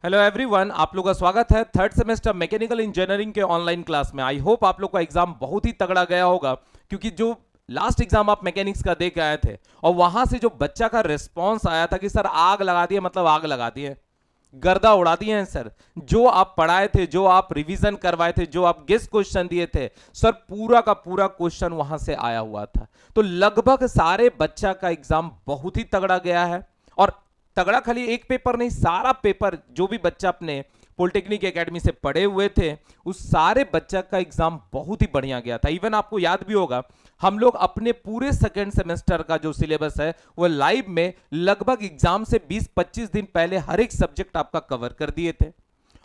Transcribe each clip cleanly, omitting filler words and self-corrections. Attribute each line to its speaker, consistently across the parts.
Speaker 1: Hello everyone, आप लोगों का स्वागत है थर्ड सेमेस्टर मैकेनिकल इंजीनियरिंग के ऑनलाइन क्लास में। आई होप आप लोग का एग्जाम बहुत ही तगड़ा गया होगा, क्योंकि जो लास्ट एग्जाम आप मैकेनिक्स का दे के आए थे और वहां से जो बच्चा का रिस्पांस आया था कि सर आग लगा दिए, मतलब आग लगा दिए, गर्दा उड़ा दिए हैं सर। जो आप पढ़ाए थे, जो आप रिवीजन करवाए थे, जो आप गेस्ट क्वेश्चन दिए थे सर, पूरा का पूरा क्वेश्चन वहां से आया हुआ था। तो लगभग सारे बच्चा का एग्जाम बहुत ही तगड़ा गया है। और तगड़ा खाली एक पेपर नहीं, सारा पेपर जो भी बच्चा अपने पॉलिटेक्निक एकेडमी से पढ़े हुए थे उस सारे बच्चा का एग्जाम बहुत ही बढ़िया गया था। इवन आपको याद भी होगा, हम लोग अपने पूरे सेकेंड सेमेस्टर का जो सिलेबस है वो लाइव में लगभग एग्जाम से 20-25 दिन पहले हर एक सब्जेक्ट आपका कवर कर दिए थे।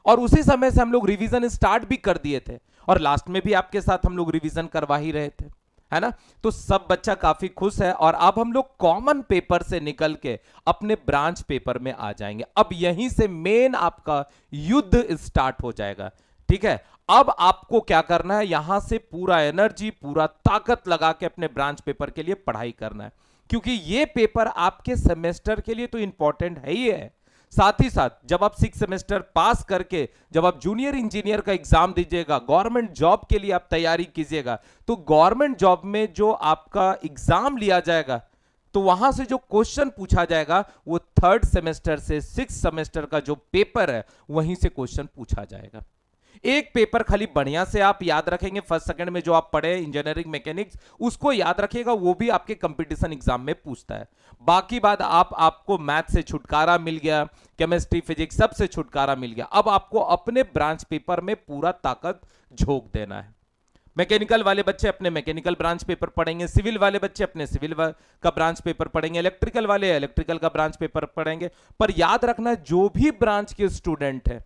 Speaker 1: और उसी समय से हम लोग रिवीजन स्टार्ट भी कर दिए थे, और लास्ट में भी आपके साथ हम लोग रिवीजन करवा ही रहे थे, है ना। तो सब बच्चा काफी खुश है, और अब हम लोग कॉमन पेपर से निकल के अपने ब्रांच पेपर में आ जाएंगे। अब यहीं से मेन आपका युद्ध स्टार्ट हो जाएगा, ठीक है। अब आपको क्या करना है, यहां से पूरा एनर्जी, पूरा ताकत लगा के अपने ब्रांच पेपर के लिए पढ़ाई करना है, क्योंकि ये पेपर आपके सेमेस्टर के लिए तो इंपॉर्टेंट है ही है। साथ ही साथ जब आप 6 सेमेस्टर पास करके जब आप जूनियर इंजीनियर का एग्जाम दीजिएगा, गवर्नमेंट जॉब के लिए आप तैयारी कीजिएगा, तो गवर्नमेंट जॉब में जो आपका एग्जाम लिया जाएगा, तो वहां से जो क्वेश्चन पूछा जाएगा वो थर्ड सेमेस्टर से 6 सेमेस्टर का जो पेपर है वहीं से क्वेश्चन पूछा जाएगा। एक पेपर खाली बढ़िया से आप याद रखेंगे, फर्स्ट सेकंड में जो आप पढ़े इंजीनियरिंग मैकेनिक्स उसको याद रखिएगा, वो भी आपके कंपटीशन एग्जाम में पूछता है। बाकी बात आपको मैथ से छुटकारा मिल गया, केमिस्ट्री फिजिक्स सबसे छुटकारा मिल गया। अब आपको अपने ब्रांच पेपर में पूरा ताकत झोंक देना है। मैकेनिकल वाले बच्चे अपने मैकेनिकल ब्रांच पेपर पढ़ेंगे, सिविल वाले बच्चे अपने सिविल का ब्रांच पेपर पढ़ेंगे, इलेक्ट्रिकल वाले इलेक्ट्रिकल का ब्रांच पेपर पढ़ेंगे। पर याद रखना, जो भी ब्रांच के स्टूडेंट है,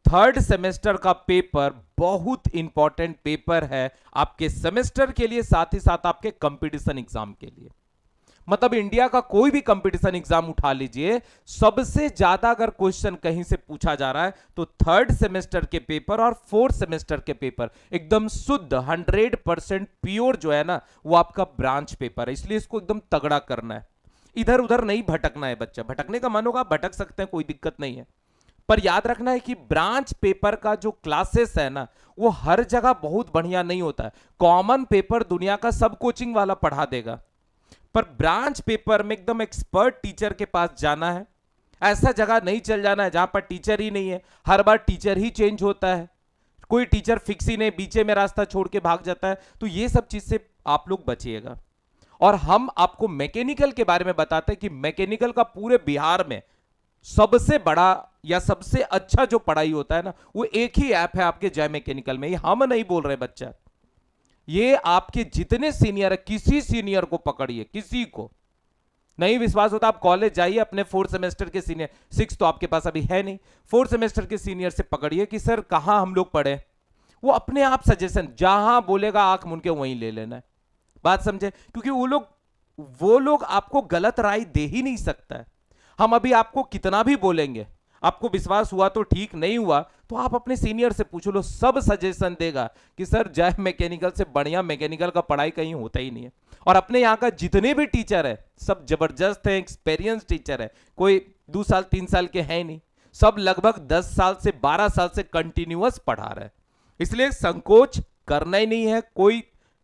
Speaker 1: थर्ड सेमेस्टर का पेपर बहुत इंपॉर्टेंट पेपर है आपके सेमेस्टर के लिए, साथ ही साथ आपके कंपटीशन एग्जाम के लिए। मतलब इंडिया का कोई भी कंपटीशन एग्जाम उठा लीजिए, सबसे ज्यादा अगर क्वेश्चन कहीं से पूछा जा रहा है तो थर्ड सेमेस्टर के पेपर और फोर्थ सेमेस्टर के पेपर एकदम शुद्ध 100% प्योर जो है ना, वो आपका ब्रांच पेपर है। इसलिए इसको एकदम तगड़ा करना है, इधर उधर नहीं भटकना है। बच्चा भटकने का मन होगा आप भटक सकते हैं, कोई दिक्कत नहीं है। पर याद रखना है कि ब्रांच पेपर का जो क्लासेस है ना, वो हर जगह बहुत बढ़िया नहीं होता है। कॉमन पेपर दुनिया का सब कोचिंग वाला पढ़ा देगा, पर ब्रांच पेपर में एकदम एक्सपर्ट टीचर के पास जाना है। ऐसा जगह नहीं चल जाना है जहां पर टीचर ही नहीं है, हर बार टीचर ही चेंज होता है, कोई टीचर फिक्स ही नहीं, बीचे में रास्ता छोड़ के भाग जाता है। तो ये सब चीज से आप लोग बचिएगा। और हम आपको मैकेनिकल के बारे में बताते हैं कि मैकेनिकल का पूरे बिहार में सबसे बड़ा या सबसे अच्छा जो पढ़ाई होता है ना, वो एक ही ऐप है आपके जय मैकेनिकल में। ये हम नहीं बोल रहे बच्चा, ये आपके जितने सीनियर है, किसी सीनियर को पकड़िए, किसी को नहीं विश्वास होता आप कॉलेज जाइए, अपने फोर्थ सेमेस्टर के सीनियर, 6 तो आपके पास अभी है नहीं, फोर्थ सेमेस्टर के सीनियर से पकड़िए कि सर कहां हम लोग पढ़े। वो अपने आप सजेशन जहां बोलेगा आंख मुन के वहीं ले लेना है। बात समझे, क्योंकि वो लोग आपको गलत राय दे ही नहीं सकता है। हम अभी आपको कितना भी बोलेंगे, आपको विश्वास हुआ तो ठीक, नहीं हुआ तो आप अपने सीनियर से पूछ लो, सब सजेशन देगा कि सर जय मैकेनिकल से बढ़िया मैकेनिकल का पढ़ाई कहीं होता ही नहीं है। और अपने यहाँ का जितने भी टीचर है सब जबरदस्त है, एक्सपीरियंस टीचर है, कोई 2 साल 3 साल के हैं नहीं, सब लगभग 10 साल से 12 साल से कंटिन्यूअस पढ़ा रहे हैं। इसलिए संकोच करना ही नहीं है, कोई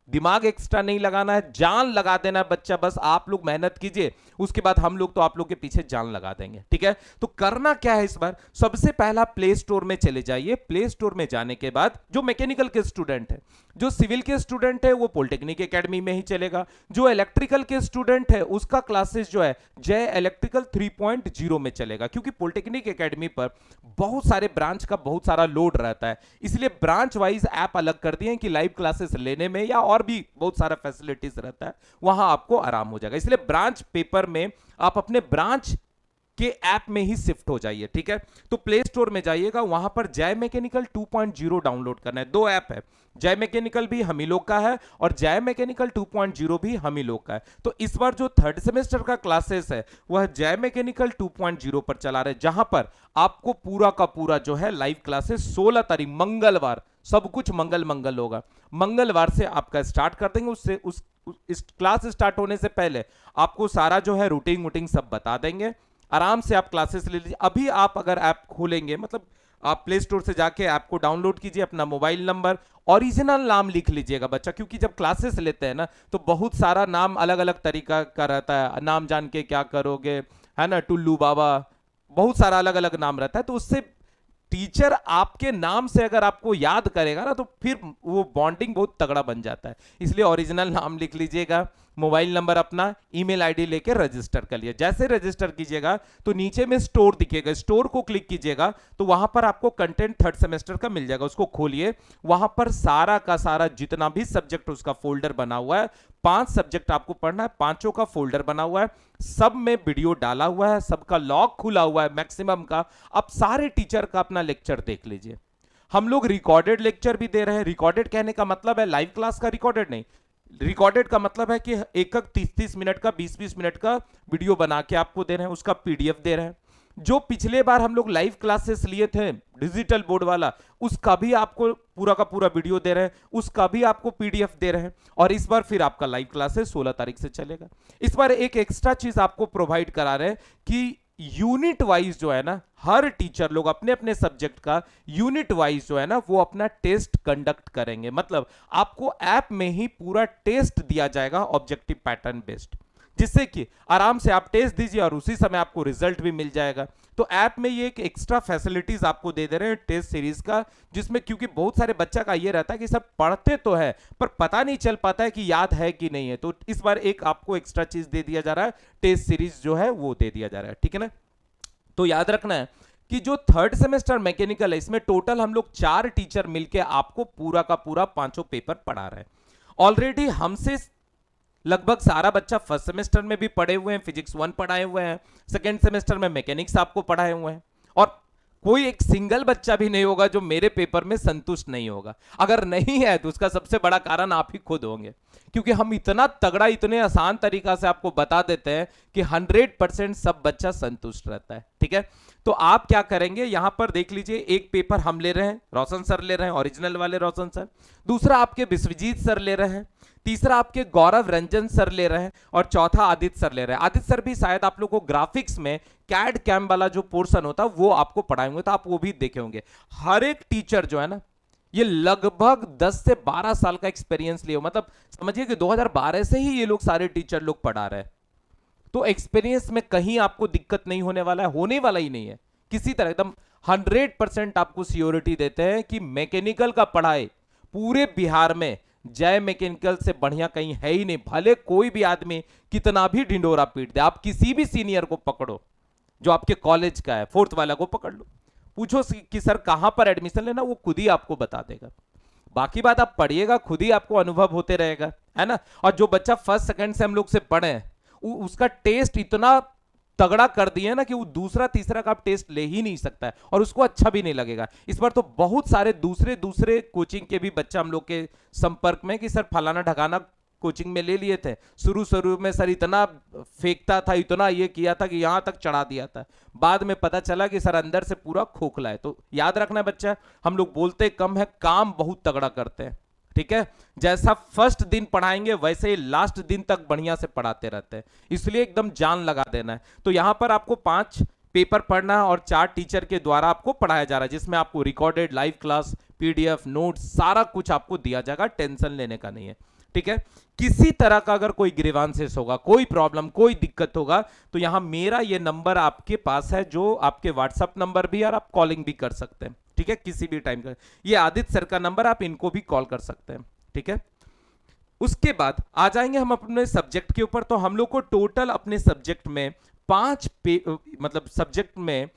Speaker 1: दिमाग एक्स्ट्रा नहीं लगाना है, जान लगा देना है बच्चा। बस आप लोग मेहनत कीजिए, उसके बाद हम लोग तो आप लोग के पीछे जान लगा देंगे, ठीक है। तो करना क्या है इस बार, सबसे पहला प्ले स्टोर में चले जाइए। प्ले स्टोर में जाने के बाद जो मैकेनिकल के स्टूडेंट है, जो सिविल के स्टूडेंट है वो पॉलिटेक्निक एकेडमी में ही चलेगा, जो इलेक्ट्रिकल के स्टूडेंट है उसका क्लासेस जो है जय इलेक्ट्रिकल 3.0 में चलेगा, क्योंकि पॉलिटेक्निक एकेडमी पर बहुत सारे ब्रांच का बहुत सारा लोड रहता है। इसलिए ब्रांच वाइज ऐप अलग कर दिए कि लाइव क्लासेस लेने में या और भी बहुत सारा फैसिलिटीज रहता है, वहां आपको आराम हो जाएगा। इसलिए ब्रांच पेपर में आप अपने ब्रांच के ऐप में ही शिफ्ट हो जाइए, ठीक है। तो प्ले स्टोर में जाइएगा, वहां पर जय मैकेनिकल 2.0 डाउनलोड करना है। 2 ऐप है, जय मैकेनिकल भी हम ही लोग का है और जय मैकेनिकल 2.0 भी हम ही लोग का है। तो इस बार जो थर्ड सेमेस्टर का क्लासेस है वह जय मैकेनिकल 2.0 पर चला रहे, जहां पर आपको पूरा का पूरा जो है लाइव क्लासेस 16 तारीख मंगलवार, सब कुछ मंगल मंगल होगा, मंगलवार से आपका स्टार्ट कर देंगे। उससे इस क्लास स्टार्ट होने से पहले आपको सारा जो है रूटीन वूटिंग सब बता देंगे। आराम से आप क्लासेस ले लीजिए। अभी आप अगर ऐप खोलेंगे, मतलब आप प्ले स्टोर से जाके ऐप को डाउनलोड कीजिए, अपना मोबाइल नंबर, ओरिजिनल नाम लिख लीजिएगा बच्चा, क्योंकि जब क्लासेस लेते हैं ना तो बहुत सारा नाम अलग अलग तरीका का रहता है, नाम जान के क्या करोगे, है ना, टुल्लू बाबा, बहुत सारा अलग अलग नाम रहता है। तो उससे टीचर आपके नाम से अगर आपको याद करेगा ना तो फिर वो बॉन्डिंग बहुत तगड़ा बन जाता है। इसलिए ओरिजिनल नाम लिख लीजिएगा, मोबाइल नंबर अपना, ईमेल आईडी लेके रजिस्टर कर लिया। जैसे रजिस्टर कीजिएगा तो नीचे में स्टोर दिखेगा, स्टोर को क्लिक कीजिएगा तो वहां पर आपको कंटेंट थर्ड सेमेस्टर का मिल जाएगा। उसको खोलिए, वहां पर सारा का सारा जितना भी सब्जेक्ट उसका फोल्डर बना हुआ है, 5 सब्जेक्ट आपको पढ़ना है, पांचों का फोल्डर बना हुआ है, सब में वीडियो डाला हुआ है, सबका लॉग खुला हुआ है मैक्सिमम का। अब सारे टीचर का अपना लेक्चर देख लीजिए। हम लोग रिकॉर्डेड लेक्चर भी दे रहे हैं। रिकॉर्डेड कहने का मतलब है लाइव क्लास का रिकॉर्डेड नहीं, रिकॉर्डेड का मतलब है कि एक 30-30 मिनट का, 20-20 मिनट का वीडियो बना के आपको दे रहे हैं, उसका पीडीएफ दे रहे हैं। जो पिछले बार हम लोग लाइव क्लासेस लिए थे डिजिटल बोर्ड वाला, उसका भी आपको पूरा का पूरा वीडियो दे रहे हैं, उसका भी आपको पीडीएफ दे रहे हैं। और इस बार फिर आपका लाइव क्लासेस 16 तारीख से चलेगा। इस बार एक एक्स्ट्रा चीज आपको प्रोवाइड करा रहे हैं कि यूनिट वाइज जो है ना, हर टीचर लोग अपने अपने सब्जेक्ट का यूनिट वाइज जो है ना वो अपना टेस्ट कंडक्ट करेंगे। मतलब आपको ऐप में ही पूरा टेस्ट दिया जाएगा ऑब्जेक्टिव पैटर्न बेस्ड, जिससे कि आराम से आप टेस्ट दीजिए और उसी समय आपको रिजल्ट भी मिल जाएगा। तो ऐप में ये एक एक्स्ट्रा फैसिलिटीज आपको दे दे रहे हैं टेस्ट सीरीज का, जिसमें क्योंकि बहुत सारे बच्चा का ये रहता है कि सब पढ़ते तो है पर पता नहीं चल पाता है कि याद है कि नहीं है। तो इस बार एक आपको एक्स्ट्रा चीज दे दिया जा रहा है, टेस्ट सीरीज जो है वो दे दिया जा रहा है, ठीक है ना। तो याद रखना है कि जो थर्ड सेमेस्टर मैकेनिकल है इसमें टोटल हम लोग 4 टीचर मिलके आपको पूरा का पूरा पांचों पेपर पढ़ा रहे हैं। ऑलरेडी हमसे लगभग सारा बच्चा फर्स्ट सेमेस्टर में भी पढ़े हुए हैं, फिजिक्स 1 पढ़ाए हुए हैं, सेकेंड सेमेस्टर में मैकेनिक्स आपको पढ़ाए हुए हैं, और कोई एक सिंगल बच्चा भी नहीं होगा जो मेरे पेपर में संतुष्ट नहीं होगा। अगर नहीं है तो उसका सबसे बड़ा कारण आप ही खुद होंगे, क्योंकि हम इतना तगड़ा, इतने आसान तरीका से आपको बता देते हैं कि 100% सब बच्चा संतुष्ट रहता है, ठीक है। तो आप क्या करेंगे, यहां पर देख लीजिए, एक पेपर हम ले रहे हैं, रोशन सर ले रहे हैं, ओरिजिनल वाले रोशन सर, दूसरा आपके विश्वजीत सर ले रहे हैं, तीसरा आपके गौरव रंजन सर ले रहे हैं, और चौथा आदित्य सर ले रहे हैं। आदित्य सर भी शायद आप लोग को ग्राफिक्स में कैड कैम वाला जो पोर्शन होता है वो आपको पढ़ाएंगे, तो आप वो भी देखे होंगे। हर एक टीचर जो है ना ये लगभग 10 से 12 साल का एक्सपीरियंस लिए, मतलब समझिए कि 2012 से ही ये लोग सारे टीचर लोग पढ़ा रहे हैं। तो एक्सपीरियंस में कहीं आपको दिक्कत नहीं होने वाला है, होने वाला ही नहीं है किसी तरह। एकदम 100% आपको सियोरिटी देते हैं कि मैकेनिकल का पढ़ाई पूरे बिहार में जय मैकेनिकल से बढ़िया कहीं है ही नहीं। भले कोई भी आदमी कितना भी ढिंडोरा पीट दे, आप किसी भी सीनियर को पकड़ो जो आपके कॉलेज का है, 4th वाला को पकड़ लो, पूछो कि सर कहां पर एडमिशन लेना, वो खुद ही आपको बता देगा। बाकी बात आप पढ़िएगा, खुद ही आपको अनुभव होते रहेगा, है ना। और जो बच्चा फर्स्ट सेकंड से हम लोग से पढ़े हैं उसका टेस्ट इतना तगड़ा कर दिया ना कि वो दूसरा तीसरा का टेस्ट ले ही नहीं सकता है और उसको अच्छा भी नहीं लगेगा। इस बार तो बहुत सारे दूसरे दूसरे कोचिंग के भी बच्चा हम लोग के संपर्क में कि सर फलाना ढगाना कोचिंग में ले लिए थे, शुरू शुरू में सर इतना फेंकता था, इतना ये किया था कि यहां तक चढ़ा दिया था, बाद में पता चला कि सर अंदर से पूरा खोखला है। तो याद रखना बच्चा, हम लोग बोलते कम है, काम बहुत तगड़ा करते हैं, ठीक है। जैसा फर्स्ट दिन पढ़ाएंगे वैसे ही लास्ट दिन तक बढ़िया से पढ़ाते रहते हैं, इसलिए एकदम जान लगा देना है। तो यहां पर आपको 5 पेपर पढ़ना है और 4 टीचर के द्वारा आपको पढ़ाया जा रहा है, जिसमें आपको recorded live class, PDF, notes सारा कुछ आपको दिया जाएगा, टेंशन लेने का नहीं है, ठीक है। किसी तरह का अगर कोई ग्रीवांसेस होगा, कोई प्रॉब्लम, कोई दिक्कत होगा तो यहां मेरा ये नंबर आपके पास है, जो आपके व्हाट्सएप नंबर भी, और आप कॉलिंग भी कर सकते हैं, ठीक है, किसी भी टाइम का। ये आदित्य सर का नंबर, आप इनको भी कॉल कर सकते हैं, ठीक है। उसके बाद आ जाएंगे हम अपने सब्जेक्ट के ऊपर। तो हम लोग को टोटल अपने सब्जेक्ट में 5 मतलब सब्जेक्ट में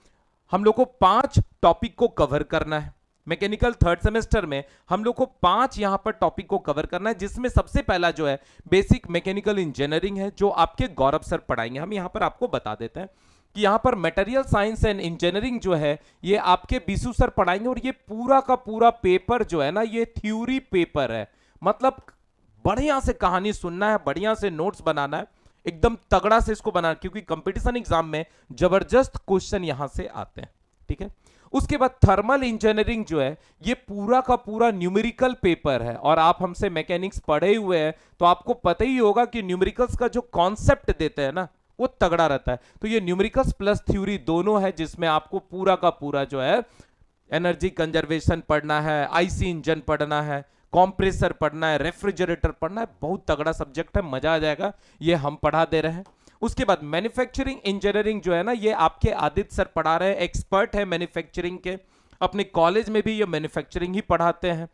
Speaker 1: हम लोग को 5 टॉपिक को कवर करना है। मैकेनिकल थर्ड सेमेस्टर में हम लोग को 5 यहां पर टॉपिक को कवर करना है, जिसमें सबसे पहला जो है बेसिक मैकेनिकल इंजीनियरिंग है, जो आपके गौरव सर पढ़ाएंगे। हम यहां पर आपको बता देते हैं कि यहां पर मटेरियल साइंस एंड इंजीनियरिंग जो है ये आपके बीसू सर पढ़ाएंगे, और ये पूरा का पूरा पेपर जो है ना ये थ्योरी पेपर है। मतलब बढ़िया से कहानी सुनना है, बढ़िया से नोट्स बनाना है, एकदम तगड़ा से इसको बनाना, क्योंकि कंपटीशन एग्जाम में जबरदस्त क्वेश्चन यहां से आते हैं, ठीक है। उसके बाद थर्मल इंजीनियरिंग जो है ये पूरा का पूरा न्यूमेरिकल पेपर है, और आप हमसे मैकेनिक्स पढ़े हुए हैं तो आपको पता ही होगा कि न्यूमेरिकल्स का जो कॉन्सेप्ट देते हैं ना वो तगड़ा रहता है। तो ये न्यूमेरिकल्स प्लस थ्योरी दोनों है जिसमें आपको पूरा का पूरा जो है एनर्जी कंजर्वेशन पढ़ना है, आईसी इंजन पढ़ना है, कॉम्प्रेसर पढ़ना है, रेफ्रिजरेटर पढ़ना है। बहुत तगड़ा सब्जेक्ट है, मजा आ जाएगा। ये हम पढ़ा दे रहे हैं। उसके बाद मैन्युफैक्चरिंग इंजीनियरिंग जो है ना, ये आपके आदित्य सर पढ़ा रहे हैं, एक्सपर्ट है मैन्युफैक्चरिंग के। अपने कॉलेज में भी ये मैन्युफैक्चरिंग ही पढ़ाते हैं।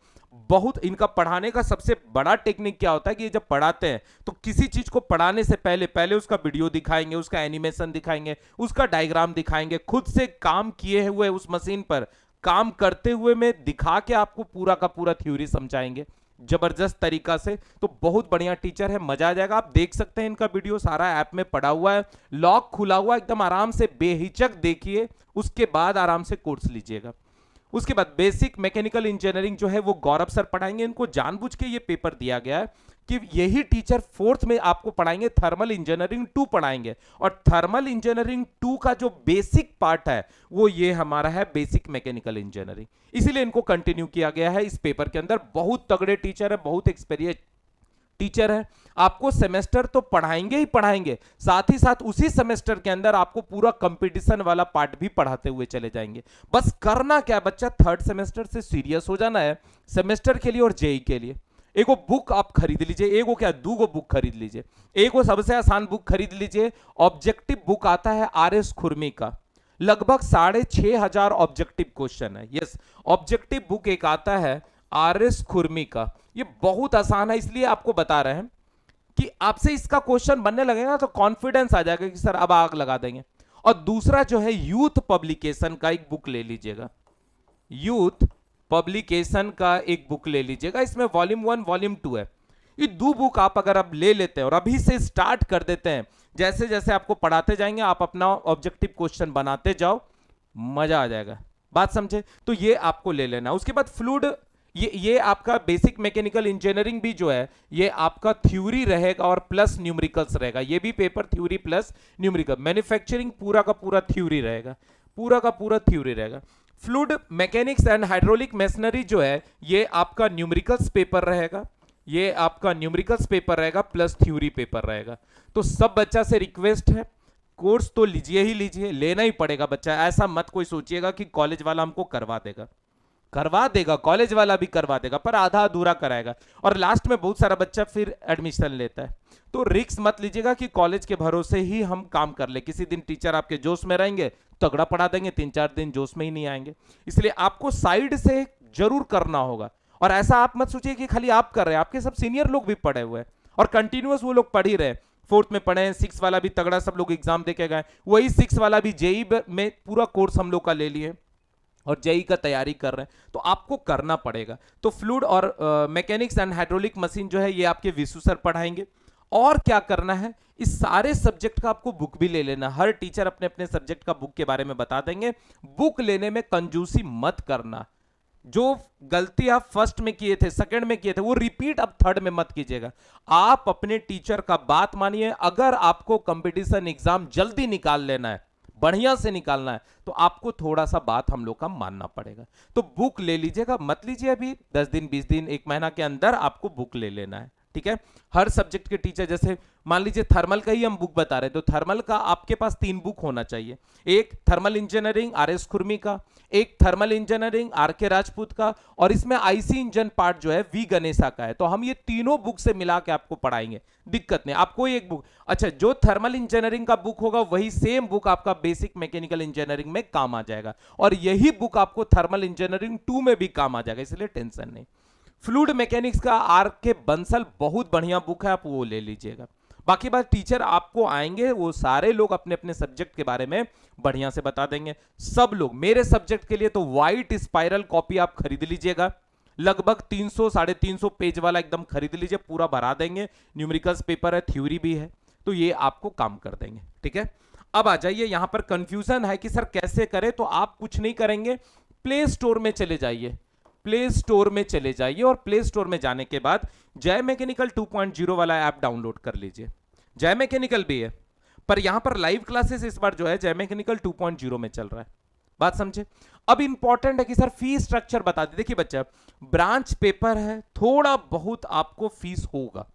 Speaker 1: बहुत इनका पढ़ाने का सबसे बड़ा टेक्निक क्या होता है कि ये जब पढ़ाते हैं तो किसी चीज को पढ़ाने से पहले पहले उसका वीडियो दिखाएंगे, उसका एनिमेशन दिखाएंगे, उसका डायग्राम दिखाएंगे, खुद से काम किए हुए उस मशीन पर काम करते हुए में दिखा के आपको पूरा का पूरा थ्योरी समझाएंगे जबरदस्त तरीका से। तो बहुत बढ़िया टीचर है, मजा आ जाएगा। आप देख सकते हैं इनका वीडियो सारा ऐप में पड़ा हुआ है, लॉक खुला हुआ, एकदम आराम से बेहिचक देखिए, उसके बाद आराम से कोर्स लीजिएगा। उसके बाद बेसिक मैकेनिकल इंजीनियरिंग जो है वो गौरव सर पढ़ाएंगे। इनको जानबूझ के ये पेपर दिया गया है कि यही टीचर फोर्थ में आपको पढ़ाएंगे, थर्मल इंजीनियरिंग 2 पढ़ाएंगे। और थर्मल इंजीनियरिंग 2 का जो बेसिक पार्ट है वो ये हमारा है बेसिक मैकेनिकल इंजीनियरिंग, इसीलिए इनको कंटिन्यू किया गया है इस पेपर के अंदर। बहुत तगड़े टीचर है, बहुत एक्सपीरियंस टीचर है। आपको सेमेस्टर तो पढ़ाएंगे ही पढ़ाएंगे, साथ ही साथ उसी सेमेस्टर के अंदर आपको पूरा कंपटीशन वाला पार्ट भी पढ़ाते हुए चले जाएंगे। बस करना क्या बच्चा, थर्ड सेमेस्टर से सीरियस हो जाना है सेमेस्टर के लिए और जेई के लिए। एगो बुक आप खरीद लीजिए, एगो क्या दूगो बुक खरीद लीजिए। एगो सबसे आसान बुक खरीद लीजिए, ऑब्जेक्टिव बुक आता है आरएस खुरमी का, लगभग 6,500 ऑब्जेक्टिव क्वेश्चन है। यस, ऑब्जेक्टिव बुक एक आता है आरएस खुरमी का, ये बहुत आसान है, इसलिए आपको बता रहे हैं कि आपसे इसका क्वेश्चन बनने लगेगा तो कॉन्फिडेंस आ जाएगा कि सर अब आग लगा देंगे। और दूसरा जो है यूथ पब्लिकेशन का एक बुक ले लीजिएगा, यूथ पब्लिकेशन का एक बुक ले लीजिएगा, इसमें वॉल्यूम 1 वॉल्यूम 2 है। ये 2 बुक आप अगर आप ले लेते हैं और अभी से स्टार्ट कर देते हैं, जैसे जैसे आपको पढ़ाते जाएंगे आप अपना ऑब्जेक्टिव क्वेश्चन बनाते जाओ, मजा आ जाएगा। बात समझे? तो ये आपको ले लेना। उसके बाद फ्लूइड, ये आपका बेसिक मैकेनिकल इंजीनियरिंग भी जो है ये आपका थ्योरी रहेगा और प्लस न्यूमेरिकल्स रहेगा। ये भी paper theory plus numerical. Manufacturing पूरा का पूरा थ्योरी रहेगा, पूरा का पूरा थ्योरी रहेगा। Fluid mechanics and hydraulic machinery जो है ये आपका न्यूमेरिकल्स पेपर रहेगा, ये आपका न्यूमेरिकल्स पेपर रहेगा प्लस थ्योरी पेपर रहेगा। तो सब बच्चा से रिक्वेस्ट है, कोर्स तो लीजिए ही लीजिए, लेना ही पड़ेगा बच्चा। ऐसा मत कोई सोचिएगा कि कॉलेज वाला हमको करवा देगा, करवा देगा, कॉलेज वाला भी करवा देगा, पर आधा अधूरा कराएगा और लास्ट में बहुत सारा बच्चा फिर एडमिशन लेता है। तो रिस्क मत लीजिएगा कि कॉलेज के भरोसे ही हम काम कर ले, किसी दिन टीचर आपके जोश में रहेंगे तगड़ा पढ़ा देंगे, 3-4 दिन जोश में ही नहीं आएंगे। इसलिए आपको साइड से जरूर करना होगा। और ऐसा आप मत सोचिए कि खाली आप कर रहे हैं, आपके सब सीनियर लोग भी पढ़े हुए हैं और कंटिन्यूअस वो लोग पढ़ ही रहे। फोर्थ में पढ़े, 6 वाला भी तगड़ा सब लोग एग्जाम देके गए, वही 6 वाला भी जेई में पूरा कोर्स हम लोग का ले लिए और जेई का तैयारी कर रहे हैं। तो आपको करना पड़ेगा। तो फ्लूइड और मैकेनिक्स एंड हाइड्रोलिक मशीन जो है ये आपके विशु सर पढ़ाएंगे। और क्या करना है, इस सारे सब्जेक्ट का आपको बुक भी ले लेना। हर टीचर अपने अपने सब्जेक्ट का बुक के बारे में बता देंगे। बुक लेने में कंजूसी मत करना। जो गलती आप फर्स्ट में किए थे, सेकंड में किए थे, वो रिपीट अब थर्ड में मत कीजिएगा। आप अपने टीचर का बात मानिए। अगर आपको कंपटीशन एग्जाम जल्दी निकाल लेना है, बढ़िया से निकालना है, तो आपको थोड़ा सा बात हम लोग का मानना पड़ेगा। तो बुक ले लीजिएगा, मत लीजिए अभी 10 दिन 20 दिन 1 महीना के अंदर आपको बुक ले लेना है। ठीक है, हर सब्जेक्ट के टीचर, जैसे मान लीजिए थर्मल का ही हम बुक बता रहे हैं, तो थर्मल का आपके पास 3 बुक होना चाहिए। एक थर्मल इंजीनियरिंग आरएस खुरमी का, एक थर्मल इंजीनियरिंग आरके राजपूत का, और इसमें आईसी इंजन पार्ट जो है वी गणेशा का है। तो हम ये तीनों बुक से मिला के आपको पढ़ाएंगे, दिक्कत नहीं। आपको एक बुक, अच्छा, जो थर्मल इंजीनियरिंग का बुक होगा वही सेम बुक आपका बेसिक मैकेनिकल इंजीनियरिंग में काम आ जाएगा, और यही बुक आपको थर्मल इंजीनियरिंग 2 में भी काम आ जाएगा, इसलिए टेंशन नहीं। फ्लूइड मैकेनिक्स का आर के बंसल बहुत बढ़िया बुक है, आप वो ले लीजिएगा। बाकी बात टीचर आपको आएंगे, वो सारे लोग अपने अपने सब्जेक्ट के बारे में बढ़िया से बता देंगे। सब लोग मेरे सब्जेक्ट के लिए तो व्हाइट स्पाइरल कॉपी आप खरीद लीजिएगा, लगभग 300-350 पेज वाला एकदम खरीद लीजिए, पूरा भरा देंगे। न्यूमेरिकल्स पेपर है, थ्योरी भी है, तो ये आपको काम कर देंगे। ठीक है, अब आ जाइए, यहां पर कंफ्यूजन है कि सर कैसे करें। तो आप कुछ नहीं करेंगे, प्ले स्टोर में चले जाइए, प्ले स्टोर में चले जाइए और प्ले स्टोर में जाने के बाद जय मैकेनिकल 2.0 वाला ऐप डाउनलोड कर लीजिए। जय मैकेनिकल भी है, पर यहां पर लाइव क्लासेस इस बार जो है जय मैकेनिकल 2.0 में चल रहा है। बात समझे? अब इंपॉर्टेंट है कि सर फीस स्ट्रक्चर बता दे। देखिए बच्चा, ब्रांच पेपर है, थोड़ा बहुत आपको फीस होगा,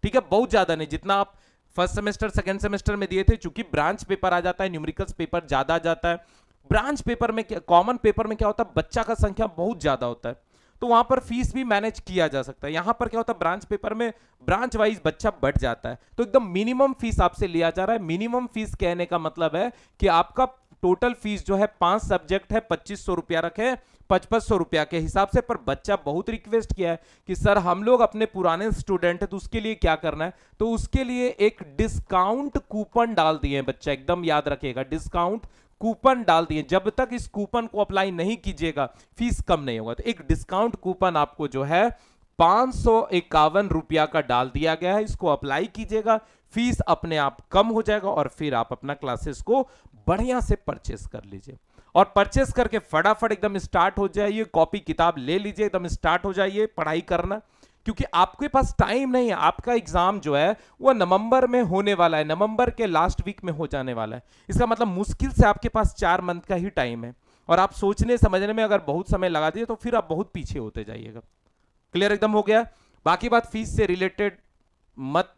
Speaker 1: ठीक है, बहुत ज्यादा नहीं। जितना आप फर्स्ट सेमेस्टर सेकंड सेमेस्टर में दिए थे, चूंकि ब्रांच पेपर आ जाता है, न्यूमेरिकल्स पेपर ज्यादा आ जाता है। ब्रांच पेपर में कॉमन पेपर में क्या होता है, बच्चा का संख्या बहुत ज्यादा होता है, तो वहां पर फीस भी मैनेज किया जा सकता है। यहां पर क्या होता है, ब्रांच पेपर में ब्रांच वाइज बच्चा बढ़ जाता है, तो एकदम मिनिमम फीस आपसे लिया जा रहा है। मिनिमम फीस कहने का मतलब है कि आपका टोटल फीस जो है 5 सब्जेक्ट है 2500 रुपया रखे, 5500 रुपया के हिसाब से। पर बच्चा बहुत रिक्वेस्ट किया है कि सर हम लोग अपने पुराने स्टूडेंट है, तो उसके लिए क्या करना है, तो उसके लिए एक डिस्काउंट कूपन डाल दिए बच्चा, एकदम याद रखिएगा, डिस्काउंट कूपन डाल दिए। जब तक इस कूपन को अप्लाई नहीं कीजिएगा फीस कम नहीं होगा। तो एक डिस्काउंट कूपन आपको जो है 551 रुपया का डाल दिया गया है, इसको अप्लाई कीजिएगा, फीस अपने आप कम हो जाएगा और फिर आप अपना क्लासेस को बढ़िया से परचेस कर लीजिए। और परचेस करके फटाफट एकदम स्टार्ट हो जाइए, कॉपी किताब ले लीजिए, एकदम स्टार्ट हो जाइए पढ़ाई करना, क्योंकि आपके पास टाइम नहीं है। आपका एग्जाम जो है वो नवंबर में होने वाला है, नवंबर के लास्ट वीक में हो जाने वाला है। इसका मतलब मुश्किल से आपके पास 4 मंथ का ही टाइम है, और आप सोचने समझने में अगर बहुत समय लगा दिए तो फिर आप बहुत पीछे होते जाइएगा। क्लियर एकदम हो गया। बाकी बात फीस से रिलेटेड मत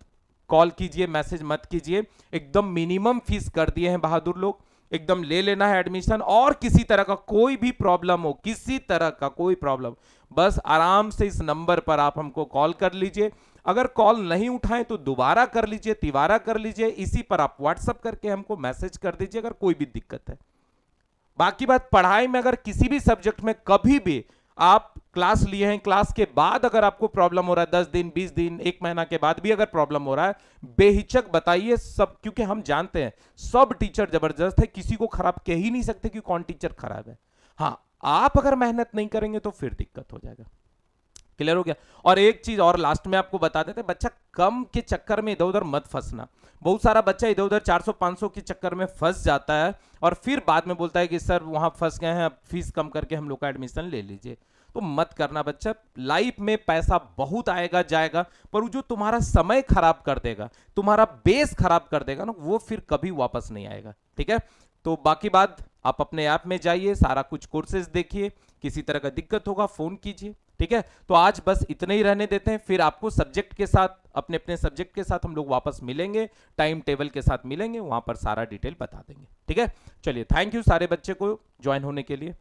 Speaker 1: कॉल कीजिए, मैसेज मत कीजिए, एकदम मिनिमम फीस कर दिए हैं बहादुर लोग, एकदम ले लेना है एडमिशन। और किसी तरह का कोई भी प्रॉब्लम हो, किसी तरह का कोई प्रॉब्लम, बस आराम से इस नंबर पर आप हमको कॉल कर लीजिए। अगर कॉल नहीं उठाएं तो दोबारा कर लीजिए, तिबारा कर लीजिए, इसी पर आप व्हाट्सएप करके हमको मैसेज कर दीजिए अगर कोई भी दिक्कत है। बाकी बात, पढ़ाई में अगर किसी भी सब्जेक्ट में कभी भी आप क्लास लिए हैं, क्लास के बाद अगर आपको प्रॉब्लम हो रहा है, 10 दिन 20 दिन 1 महीना के बाद भी अगर प्रॉब्लम हो रहा है, बेहिचक बताइए सब, क्योंकि हम जानते हैं सब टीचर जबरदस्त है, किसी को खराब कह ही नहीं सकते कि कौन टीचर खराब है। हाँ, आप अगर मेहनत नहीं करेंगे तो फिर दिक्कत हो जाएगा। क्लियर हो गया। और एक चीज और लास्ट में आपको बता देते हैं, बच्चा कम के चक्कर में इधर उधर मत फंसना। बहुत सारा बच्चा इधर उधर 400-500 के चक्कर में फंस जाता है और फिर बाद में बोलता है कि सर वहां फंस गए हैं, अब फीस कम करके हम लोग का एडमिशन ले लीजिए। तो मत करना बच्चा। लाइफ में पैसा बहुत आएगा जाएगा, पर वो जो तुम्हारा समय खराब कर देगा, तुम्हारा बेस खराब कर देगा ना, वो फिर कभी वापस नहीं आएगा। ठीक है, तो बाकी बात आप अपने ऐप में जाइए, सारा कुछ कोर्सेज देखिए, किसी तरह का दिक्कत होगा फोन कीजिए। ठीक है, तो आज बस इतने ही रहने देते हैं, फिर आपको सब्जेक्ट के साथ, अपने अपने सब्जेक्ट के साथ हम लोग वापस मिलेंगे, टाइम टेबल के साथ मिलेंगे, वहां पर सारा डिटेल बता देंगे। ठीक है, चलिए, थैंक यू सारे बच्चे को ज्वाइन होने के लिए।